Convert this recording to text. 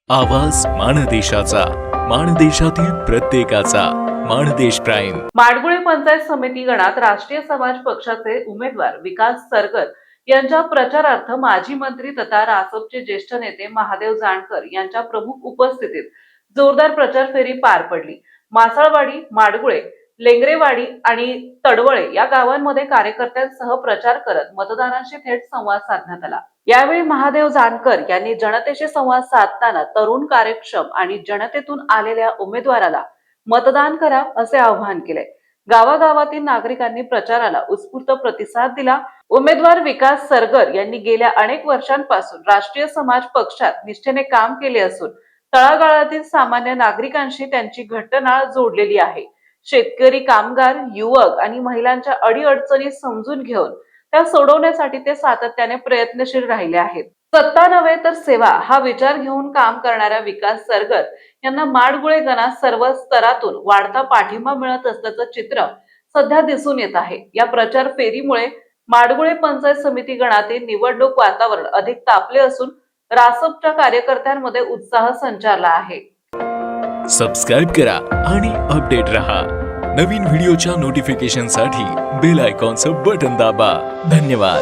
आवाज माणदेशाचा, माणदेशातील प्रत्येकाचा. माणदेश प्राईम. माडगुळे पंचायत समिती गणात राष्ट्रीय समाज पक्षाचे उमेदवार विकास सरगर यांच्या प्रचारार्थ माजी मंत्री तथा रासपचे ज्येष्ठ नेते महादेव जानकर यांच्या प्रमुख उपस्थितीत जोरदार प्रचार फेरी पार पडली. मासाळवाडी, माडगुळे, लेंगरेवाडी आणि तडवळे या गावांमध्ये कार्यकर्त्यांसह प्रचार करत मतदारांशी थेट संवाद साधण्यात आला. यावेळी महादेव जानकर यांनी जनतेशी संवाद साधताना तरुण, कार्यक्षम आणि जनतेतून आलेल्या उमेदवाराला मतदान करा असे आवाहन केले. गावागावातील नागरिकांनी प्रचाराला उत्स्फूर्त प्रतिसाद दिला. उमेदवार विकास सरगर यांनी गेल्या अनेक वर्षांपासून राष्ट्रीय समाज पक्षात निष्ठेने काम केले असून तळागाळातील सामान्य नागरिकांशी त्यांची घट्ट नाळ जोडलेली आहे. शेतकरी, कामगार, युवक आणि महिलांच्या अडीअडचणी समजून घेऊन त्या सोडवण्यासाठी ते सातत्याने प्रयत्नशील राहिले आहेत. सत्ता नव्हे तर सेवा हा विचार घेऊन काम करणाऱ्या विकास सरगर यांना माडगुळे गणात सर्व स्तरातून वाढता पाठिंबा मिळत असल्याचं चित्र सध्या दिसून येत आहे. या प्रचार फेरीमुळे माडगुळे पंचायत समिती गणातील निवडणूक वातावरण अधिक तापले असून रासपच्या कार्यकर्त्यांमध्ये उत्साह संचारला आहे. सबस्क्राईब करा आणि अपडेट रहा. नवीन व्हिडिओच्या नोटिफिकेशनसाठी बेल आयकॉनचं बटन दाबा. धन्यवाद.